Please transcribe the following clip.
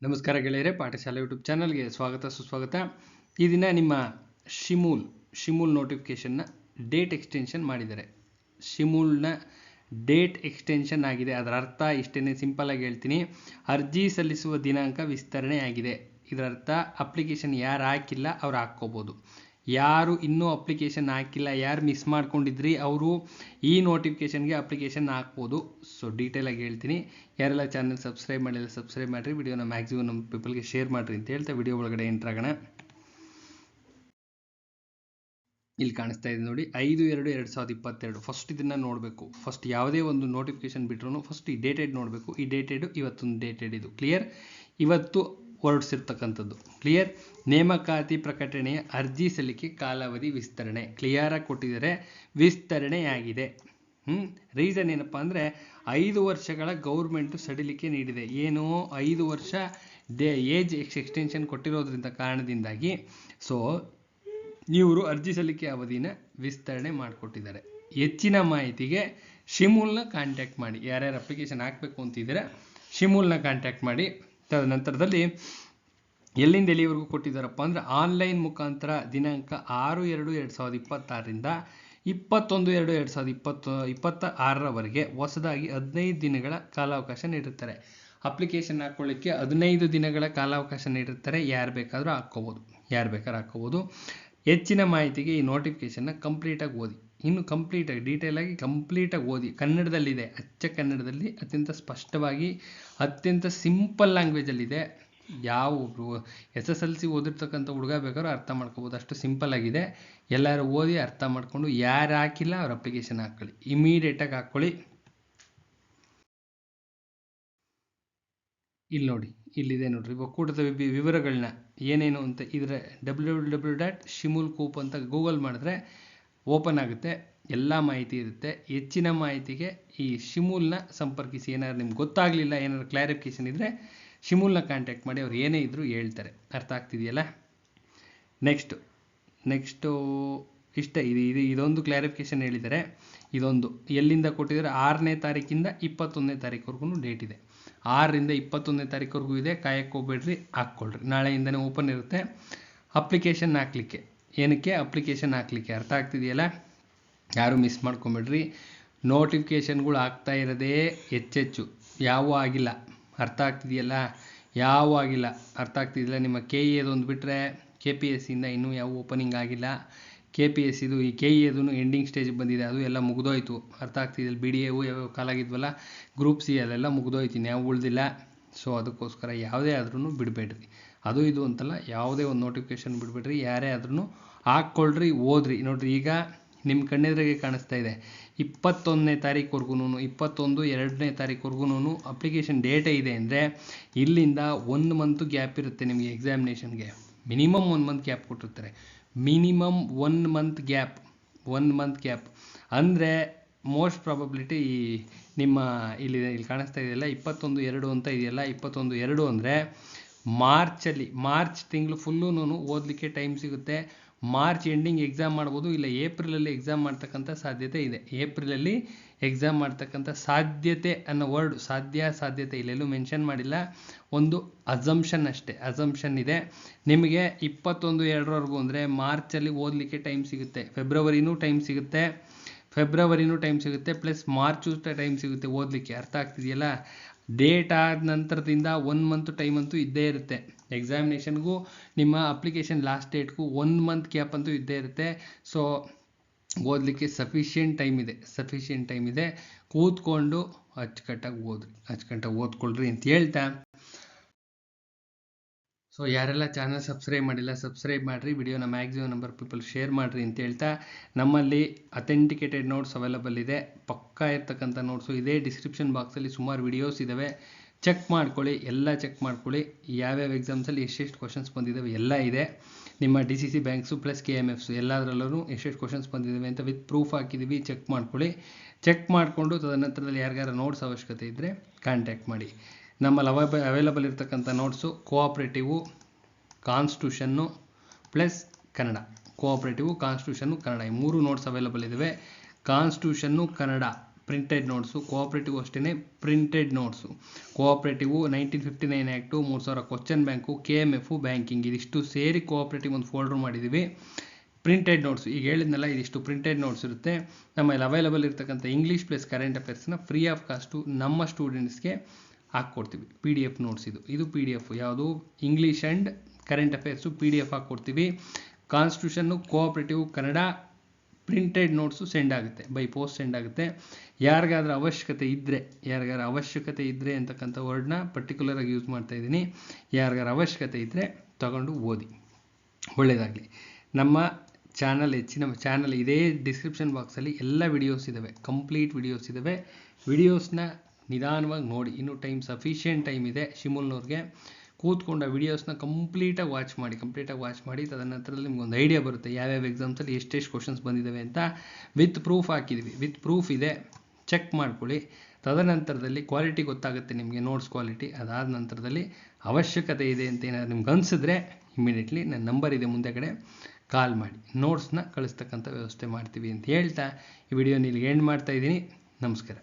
ನಮಸ್ಕಾರ ಗೆಳೆಯರೆ, ಪಾಠಶಾಲೆ ಯೂಟ್ಯೂಬ್ ಚಾನಲ್ಗೆ ಸ್ವಾಗತ ಸುಸ್ವಾಗತ. ಈ ದಿನ ನಿಮ್ಮ ಶಿಮೂಲ್ ನೋಟಿಫಿಕೇಷನ್ನ ಡೇಟ್ ಎಕ್ಸ್ಟೆನ್ಷನ್ ಮಾಡಿದ್ದಾರೆ. ಶಿಮೂಲ್ನ ಡೇಟ್ ಎಕ್ಸ್ಟೆನ್ಷನ್ ಆಗಿದೆ. ಅದರ ಅರ್ಥ ಇಷ್ಟೇ, ಸಿಂಪಲ್ಲಾಗಿ ಹೇಳ್ತೀನಿ. ಅರ್ಜಿ ಸಲ್ಲಿಸುವ ದಿನಾಂಕ ವಿಸ್ತರಣೆ ಆಗಿದೆ. ಇದರ ಅರ್ಥ ಅಪ್ಲಿಕೇಶನ್ ಯಾರು ಹಾಕಿಲ್ಲ ಅವ್ರು ಹಾಕ್ಕೋಬೋದು. ಯಾರು ಇನ್ನೂ ಅಪ್ಲಿಕೇಶನ್ ಹಾಕಿಲ್ಲ, ಯಾರು ಮಿಸ್ ಮಾಡ್ಕೊಂಡಿದ್ರಿ ಅವರು ಈ ನೋಟಿಫಿಕೇಷನ್ಗೆ ಅಪ್ಲಿಕೇಶನ್ ಹಾಕ್ಬೋದು. ಸೊ ಡೀಟೇಲಾಗಿ ಹೇಳ್ತೀನಿ. ಯಾರೆಲ್ಲ ಚಾನಲ್ ಸಬ್ಸ್ಕ್ರೈಬ್ ಮಾಡಿಲ್ಲ ಸಬ್ಸ್ಕ್ರೈಬ್ ಮಾಡಿರಿ, ವಿಡಿಯೋನ ಮ್ಯಾಕ್ಸಿಮಮ್ ನಮ್ಮ ಪೀಪಲ್ಗೆ ಶೇರ್ ಮಾಡಿರಿ ಅಂತ ಹೇಳ್ತಾ ವಿಡಿಯೋ ಒಳಗಡೆ ಎಂಟರ್ ಆಗೋಣ. ಇಲ್ಲಿ ಕಾಣಿಸ್ತಾ ಇದೆ ನೋಡಿ, 5/2/2022. ಫಸ್ಟ್ ಇದನ್ನು ನೋಡಬೇಕು. ಫಸ್ಟ್ ಯಾವುದೇ ಒಂದು ನೋಟಿಫಿಕೇಶನ್ ಬಿಟ್ರೂ ಫಸ್ಟ್ ಈ ಡೇಟೆಡ್ ನೋಡಬೇಕು. ಈ ಡೇಟೆಡ್ ಇವತ್ತೊಂದು ಡೇಟೆಡ್, ಇದು ಕ್ಲಿಯರ್. ಇವತ್ತು ಹೊರಡಿಸಿರ್ತಕ್ಕಂಥದ್ದು ಕ್ಲಿಯರ್. ನೇಮಕಾತಿ ಪ್ರಕಟಣೆಯ ಅರ್ಜಿ ಸಲ್ಲಿಕೆ ಕಾಲಾವಧಿ ವಿಸ್ತರಣೆ ಕ್ಲಿಯರಾಗಿ ಕೊಟ್ಟಿದ್ದಾರೆ, ವಿಸ್ತರಣೆಯಾಗಿದೆ. ರೀಸನ್ ಏನಪ್ಪ ಅಂದರೆ 5 ವರ್ಷಗಳ ಗೌರ್ಮೆಂಟು ಸಡಿಲಿಕೆ ನೀಡಿದೆ. ಏನು 5 ವರ್ಷ ಏಜ್ ಎಕ್ಸ್ಟೆನ್ಷನ್ ಕೊಟ್ಟಿರೋದ್ರಿಂದ ಕಾರಣದಿಂದಾಗಿ ಸೊ ಇವರು ಅರ್ಜಿ ಸಲ್ಲಿಕೆ ಅವಧಿನ ವಿಸ್ತರಣೆ ಮಾಡಿಕೊಟ್ಟಿದ್ದಾರೆ. ಹೆಚ್ಚಿನ ಮಾಹಿತಿಗೆ ಶಿಮೂಲ್ನ ಕಾಂಟ್ಯಾಕ್ಟ್ ಮಾಡಿ. ಯಾರ್ಯಾರು ಅಪ್ಲಿಕೇಶನ್ ಹಾಕಬೇಕು ಅಂತಿದ್ದೀರಾ ಶಿಮೂಲ್ನ ಕಾಂಟ್ಯಾಕ್ಟ್ ಮಾಡಿ. ತದನಂತರದಲ್ಲಿ ಎಲ್ಲಿಂದ ಎಲ್ಲಿವರೆಗೂ ಕೊಟ್ಟಿದ್ದಾರಪ್ಪ ಅಂದರೆ ಆನ್ಲೈನ್ ಮುಖಾಂತರ ದಿನಾಂಕ 6/2/2026ರಿಂದ 21/2/2026ರವರೆಗೆ ಹೊಸದಾಗಿ 15 ದಿನಗಳ ಕಾಲಾವಕಾಶ ನೀಡುತ್ತಾರೆ. ಅಪ್ಲಿಕೇಶನ್ ಹಾಕ್ಕೊಳ್ಳಿಕ್ಕೆ 15 ದಿನಗಳ ಕಾಲಾವಕಾಶ ನೀಡುತ್ತಾರೆ. ಯಾರು ಬೇಕಾದರೂ ಹಾಕ್ಕೋಬೋದು. ಹೆಚ್ಚಿನ ಮಾಹಿತಿಗೆ ಈ ನೋಟಿಫಿಕೇಷನ್ನ ಕಂಪ್ಲೀಟಾಗಿ ಓದಿ. ಇನ್ನು ಕಂಪ್ಲೀಟಾಗಿ ಡೀಟೇಲಾಗಿ ಕಂಪ್ಲೀಟಾಗಿ ಓದಿ. ಕನ್ನಡದಲ್ಲಿದೆ, ಅಚ್ಚ ಕನ್ನಡದಲ್ಲಿ, ಅತ್ಯಂತ ಸ್ಪಷ್ಟವಾಗಿ, ಅತ್ಯಂತ ಸಿಂಪಲ್ ಲ್ಯಾಂಗ್ವೇಜಲ್ಲಿದೆ. ಯಾವ SSLC ಓದಿರ್ತಕ್ಕಂಥ ಹುಡುಗ ಬೇಕಾದ್ರೂ ಅರ್ಥ ಮಾಡ್ಕೋಬೋದು, ಅಷ್ಟು ಸಿಂಪಲ್ ಆಗಿದೆ. ಎಲ್ಲರೂ ಓದಿ ಅರ್ಥ ಮಾಡಿಕೊಂಡು ಯಾರು ಹಾಕಿಲ್ಲ ಅವ್ರ ಅಪ್ಲಿಕೇಶನ್ ಹಾಕ್ಕೊಳ್ಳಿ, ಇಮಿಡಿಯೇಟಾಗಿ ಹಾಕ್ಕೊಳ್ಳಿ. ಇಲ್ಲಿ ನೋಡಿ, ಇಲ್ಲಿದೆ ನೋಡ್ರಿ ಒಕ್ಕೂಟದ ವಿವರಗಳನ್ನ ಏನೇನು ಅಂತ. ಇದರ www.shimulcoop ಅಂತ ಗೂಗಲ್ ಮಾಡಿದ್ರೆ ಓಪನ್ ಆಗುತ್ತೆ, ಎಲ್ಲ ಮಾಹಿತಿ ಇರುತ್ತೆ. ಹೆಚ್ಚಿನ ಮಾಹಿತಿಗೆ ಈ ಶಿಮೂಲ್ನ ಸಂಪರ್ಕಿಸಿ. ಏನಾದ್ರು ನಿಮ್ಗೆ ಗೊತ್ತಾಗಲಿಲ್ಲ, ಏನಾದ್ರು ಕ್ಲಾರಿಫಿಕೇಷನ್ ಇದ್ದರೆ ಶಿಮೂಲ್ನ ಕಾಂಟ್ಯಾಕ್ಟ್ ಮಾಡಿ, ಅವ್ರು ಏನೇ ಇದ್ದರೂ ಹೇಳ್ತಾರೆ. ಅರ್ಥ ಆಗ್ತಿದೆಯಲ್ಲ. ನೆಕ್ಸ್ಟು ಇಷ್ಟ ಇದೊಂದು ಕ್ಲಾರಿಫಿಕೇಷನ್ ಹೇಳಿದ್ದಾರೆ. ಇದೊಂದು ಎಲ್ಲಿಂದ ಕೊಟ್ಟಿದ್ದಾರೆ, 6ನೇ ತಾರೀಕಿಂದ 21ನೇ ತಾರೀಕುವರೆಗೂ ಡೇಟ್ ಇದೆ. 6ರಿಂದ 21ನೇ ತಾರೀಕುವರೆಗೂ ಇದೆ. ಕಾಯಕ್ಕೆ ಹೋಗ್ಬೇಡ್ರಿ, ಹಾಕ್ಕೊಳ್ರಿ. ನಾಳೆಯಿಂದನೇ ಓಪನ್ ಇರುತ್ತೆ ಅಪ್ಲಿಕೇಶನ್ ಹಾಕ್ಲಿಕ್ಕೆ. ಏನಕ್ಕೆ ಅಪ್ಲಿಕೇಶನ್ ಹಾಕ್ಲಿಕ್ಕೆ, ಅರ್ಥ ಆಗ್ತಿದೆಯಲ್ಲ. ಯಾರು ಮಿಸ್ ಮಾಡ್ಕೊಂಬೇಡ್ರಿ. ನೋಟಿಫಿಕೇಷನ್ಗಳು ಆಗ್ತಾ ಇರೋದೇ ಹೆಚ್ಚೆಚ್ಚು, ಯಾವೂ ಆಗಿಲ್ಲ. ಅರ್ಥ ಆಗ್ತಿದೆಯಲ್ಲ, ಯಾವೂ ಆಗಿಲ್ಲ. ಅರ್ಥ ಆಗ್ತಿದೆಯಲ್ಲ. ನಿಮ್ಮ KE ಬಿಟ್ಟರೆ KPSCಯಿಂದ ಇನ್ನೂ ಯಾವ ಓಪನಿಂಗ್ ಆಗಿಲ್ಲ. KPSCದು ಈ KE ಎಂಡಿಂಗ್ ಸ್ಟೇಜಿಗೆ ಬಂದಿದೆ, ಅದು ಎಲ್ಲ ಮುಗಿದೋಯ್ತು. ಅರ್ಥ ಆಗ್ತಿದೆಯಲ್ಲ. BDA ಯಾವ ಕಾಲಾಗಿದ್ವಲ್ಲ, ಗ್ರೂಪ್ C ಅಲ್ಲೆಲ್ಲ ಮುಗಿದೋಯ್ತು, ಯಾವ ಉಳಿದಿಲ್ಲ. ಸೊ ಅದಕ್ಕೋಸ್ಕರ ಯಾವುದೇ ಆದ್ರೂ ಬಿಡಬೇಡ್ರಿ. ಅದು ಇದು ಅಂತಲ್ಲ, ಯಾವುದೇ ಒಂದು ನೋಟಿಫಿಕೇಷನ್ ಬಿಡಬೇಡ್ರಿ. ಯಾರೇ ಆದ್ರೂ ಹಾಕ್ಕೊಳ್ರಿ, ಓದ್ರಿ. ನೋಡ್ರಿ, ಈಗ ನಿಮ್ಮ ಕಣ್ಣೆದುರಿಗೆ ಕಾಣಿಸ್ತಾ ಇದೆ 21ನೇ ತಾರೀಕುವರೆಗೂ, 21/2ನೇ ತಾರೀಕುವರೆಗೂ ಅಪ್ಲಿಕೇಶನ್ ಡೇಟೇ ಇದೆ ಅಂದರೆ ಇಲ್ಲಿಂದ 1 ಮಂತ್ ಗ್ಯಾಪ್ ಇರುತ್ತೆ ನಿಮಗೆ ಎಕ್ಸಾಮಿನೇಷನ್ಗೆ. ಮಿನಿಮಮ್ 1 ಮಂತ್ ಗ್ಯಾಪ್ ಕೊಟ್ಟಿರ್ತಾರೆ. ಮಿನಿಮಮ್ 1 ಮಂತ್ ಗ್ಯಾಪ್ ಅಂದರೆ ಮೋಸ್ಟ್ ಪ್ರಾಬಬಿಲಿಟಿ ನಿಮ್ಮ ಇಲ್ಲಿ ಕಾಣಿಸ್ತಾ ಇದೆಯಲ್ಲ 21/2 ಅಂತ ಇದೆಯಲ್ಲ, 21/2 ಅಂದರೆ ಮಾರ್ಚ್ ತಿಂಗಳು ಫುಲ್ಲೂ ಓದಲಿಕ್ಕೆ ಟೈಮ್ ಸಿಗುತ್ತೆ. ಮಾರ್ಚ್ ಎಂಡಿಂಗ್ ಎಕ್ಸಾಮ್ ಮಾಡ್ಬೋದು, ಇಲ್ಲ ಏಪ್ರಿಲಲ್ಲಿ ಎಕ್ಸಾಮ್ ಮಾಡ್ತಕ್ಕಂಥ ಸಾಧ್ಯತೆ ಇದೆ. ಏಪ್ರಿಲಲ್ಲಿ ಎಕ್ಸಾಮ್ ಮಾಡ್ತಕ್ಕಂಥ ಸಾಧ್ಯತೆ ಅನ್ನೋ ವರ್ಡ್, ಸಾಧ್ಯತೆ ಇಲ್ಲೆಲ್ಲೂ ಮೆನ್ಷನ್ ಮಾಡಿಲ್ಲ. ಒಂದು ಅಸಂಪ್ಷನ್ ಅಷ್ಟೇ, ಅಸಂಪ್ಷನ್ ಇದೆ. ನಿಮಗೆ 21/2 ಅಂದರೆ ಮಾರ್ಚಲ್ಲಿ ಓದಲಿಕ್ಕೆ ಟೈಮ್ ಸಿಗುತ್ತೆ. ಫೆಬ್ರವರಿನೂ ಟೈಮ್ ಸಿಗುತ್ತೆ ಪ್ಲಸ್ ಮಾರ್ಚು ಟೈಮ್ ಸಿಗುತ್ತೆ ಓದಲಿಕ್ಕೆ. ಅರ್ಥ ಆಗ್ತಿದೆಯಲ್ಲ. ಡೇಟ್ ಆದ ನಂತರದಿಂದ 1 ಮಂತ್ ಟೈಮ್ ಅಂತೂ ಇದ್ದೇ ಇರುತ್ತೆ. ಎಕ್ಸಾಮಿನೇಷನ್ಗೂ ನಿಮ್ಮ ಅಪ್ಲಿಕೇಶನ್ ಲಾಸ್ಟ್ ಡೇಟ್ಗೂ 1 ಮಂತ್ ಗ್ಯಾಪ್ ಅಂತೂ ಇದ್ದೇ ಇರುತ್ತೆ. ಸೊ ಓದಲಿಕ್ಕೆ ಸಫಿಷಿಯೆಂಟ್ ಟೈಮ್ ಇದೆ. ಕೂತ್ಕೊಂಡು ಅಚ್ಚುಕಟ್ಟಾಗಿ ಓದ್ಕೊಳ್ರಿ ಅಂತ ಹೇಳ್ತಾ, ಸೊ ಯಾರೆಲ್ಲ ಚಾನಲ್ ಸಬ್ಸ್ಕ್ರೈಬ್ ಮಾಡಿಲ್ಲ ಸಬ್ಸ್ಕ್ರೈಬ್ ಮಾಡಿರಿ, ವಿಡಿಯೋನ ಮ್ಯಾಕ್ಸಿಮಮ್ ನಂಬರ್ ಪೀಪಲ್ ಶೇರ್ ಮಾಡಿರಿ ಅಂತ ಹೇಳ್ತಾ, ನಮ್ಮಲ್ಲಿ ಅಥೆಂಟಿಕೇಟೆಡ್ ನೋಟ್ಸ್ ಅವೈಲಬಲ್ ಇದೆ. ಪಕ್ಕಾ ಇರ್ತಕ್ಕಂಥ ನೋಟ್ಸು ಇದೆ. ಡಿಸ್ಕ್ರಿಪ್ಷನ್ ಬಾಕ್ಸಲ್ಲಿ ಸುಮಾರು ವಿಡಿಯೋಸ್ ಇದ್ದಾವೆ, ಚೆಕ್ ಮಾಡ್ಕೊಳ್ಳಿ. ಯಾವ್ಯಾವ ಎಕ್ಸಾಮ್ಸಲ್ಲಿ ಎಷ್ಟೆಷ್ಟು ಕ್ವಶನ್ಸ್ ಬಂದಿದ್ದಾವೆ ಎಲ್ಲ ಇದೆ. ನಿಮ್ಮ DCC ಬ್ಯಾಂಕ್ಸು ಪ್ಲಸ್ KMFs ಎಲ್ಲದರಲ್ಲೂ ಎಷ್ಟೆಷ್ಟು ಕ್ವಶನ್ಸ್ ಬಂದಿದ್ದಾವೆ ಅಂತ ವಿತ್ ಪ್ರೂಫ್ ಹಾಕಿದ್ದೀವಿ. ಚೆಕ್ ಮಾಡ್ಕೊಳ್ಳಿ. ಚೆಕ್ ಮಾಡಿಕೊಂಡು ತದನಂತರದಲ್ಲಿ ಯಾರಿಗಾರ ನೋಟ್ಸ್ ಅವಶ್ಯಕತೆ ಇದ್ದರೆ ಕಾಂಟ್ಯಾಕ್ಟ್ ಮಾಡಿ. ನಮ್ಮಲ್ಲಿ ಅವೈಲಬಲ್ ಇರ್ತಕ್ಕಂಥ notes cooperative, constitution plus Kannada. ಈ 3 ನೋಟ್ಸ್ ಅವೈಲಬಲ್ ಇದ್ದಾವೆ. Constitution Kannada printed notes, cooperative ಅಷ್ಟೇ printed notes. Cooperative 1959 act, 3000 question bank, KMF banking, ಇದಿಷ್ಟು ಸೇರಿ ಕೋಆಪ್ರೇಟಿವ್ ಒಂದು ಫೋಲ್ಡರ್ ಮಾಡಿದ್ದೀವಿ. ಪ್ರಿಂಟೆಡ್ ನೋಟ್ಸ್ ಈಗ ಹೇಳಿದ್ನಲ್ಲ, ಇದಿಷ್ಟು ಪ್ರಿಂಟೆಡ್ ನೋಟ್ಸ್ ಇರುತ್ತೆ. ನಮ್ಮಲ್ಲಿ ಅವೈಲಬಲ್ ಇರ್ತಕ್ಕಂಥ ಇಂಗ್ಲೀಷ್ ಪ್ಲಸ್ ಕರೆಂಟ್ ಅಫೇರ್ಸ್ನ ಫ್ರೀ ಆಫ್ ಕಾಸ್ಟು ನಮ್ಮ ಸ್ಟೂಡೆಂಟ್ಸ್ಗೆ ಹಾಕ್ಕೊಡ್ತೀವಿ. PDF ನೋಟ್ಸ್ ಇದು PDF ಯಾವುದು English and current affairs PDF ಹಾಕ್ಕೊಡ್ತೀವಿ. Constitution, cooperative, Kannada printed notes send ಆಗುತ್ತೆ, ಬೈ ಪೋಸ್ಟ್ ಸೆಂಡ್ ಆಗುತ್ತೆ. ಯಾರಿಗಾದ್ರೂ ಅವಶ್ಯಕತೆ ಇದ್ದರೆ ಅಂತಕ್ಕಂಥ ವರ್ಡ್ನ ಪರ್ಟಿಕ್ಯುಲರಾಗಿ ಯೂಸ್ ಮಾಡ್ತಾ ಇದ್ದೀನಿ. ಯಾರಿಗಾರ ಅವಶ್ಯಕತೆ ಇದ್ದರೆ ತಗೊಂಡು ಓದಿ, ಒಳ್ಳೆಯದಾಗಲಿ. ನಮ್ಮ ಚಾನಲ್ ಇದೇ ಡಿಸ್ಕ್ರಿಪ್ಷನ್ ಬಾಕ್ಸಲ್ಲಿ ಎಲ್ಲ ವಿಡಿಯೋಸ್ ಇದ್ದಾವೆ, ಕಂಪ್ಲೀಟ್ ವಿಡಿಯೋಸ್ ಇದ್ದಾವೆ. ವಿಡಿಯೋಸ್ನ ನಿಧಾನವಾಗಿ ನೋಡಿ, ಇನ್ನೂ ಸಫಿಷಿಯೆಂಟ್ ಟೈಮ್ ಇದೆ. ಶಿಮುಲ್ನವ್ರಿಗೆ ಕೂತ್ಕೊಂಡು ಆ ವಿಡಿಯೋಸ್ನ ಕಂಪ್ಲೀಟಾಗಿ ವಾಚ್ ಮಾಡಿ ತದನಂತರದಲ್ಲಿ ನಿಮ್ಗೊಂದು ಐಡಿಯಾ ಬರುತ್ತೆ ಯಾವ್ಯಾವ ಎಕ್ಸಾಮ್ಸಲ್ಲಿ ಎಷ್ಟೆಷ್ಟು ಕ್ವಶನ್ಸ್ ಬಂದಿದ್ದಾವೆ ಅಂತ. ವಿತ್ ಪ್ರೂಫ್ ಹಾಕಿದ್ವಿ, ವಿತ್ ಪ್ರೂಫ್ ಇದೆ, ಚೆಕ್ ಮಾಡ್ಕೊಳ್ಳಿ. ತದನಂತರದಲ್ಲಿ ಕ್ವಾಲಿಟಿ ಗೊತ್ತಾಗುತ್ತೆ ನಿಮಗೆ, ನೋಟ್ಸ್ ಕ್ವಾಲಿಟಿ. ಅದಾದ ನಂತರದಲ್ಲಿ ಅವಶ್ಯಕತೆ ಇದೆ ಅಂತ ಏನಾದ್ರು ನಿಮ್ಗೆ ಅನಿಸಿದ್ರೆ ಇಮಿಡಿಯೇಟ್ಲಿ ನನ್ನ ನಂಬರ್ ಇದೆ ಮುಂದೆ ಕಡೆ ಕಾಲ್ ಮಾಡಿ ನೋಟ್ಸ್ನ ಕಳಿಸ್ತಕ್ಕಂಥ ವ್ಯವಸ್ಥೆ ಮಾಡ್ತೀವಿ ಅಂತ ಹೇಳ್ತಾ ಈ ವಿಡಿಯೋನ ಇಲ್ಲಿಗೆ ಎಂಡ್ ಮಾಡ್ತಾ ಇದ್ದೀನಿ. ನಮಸ್ಕಾರ.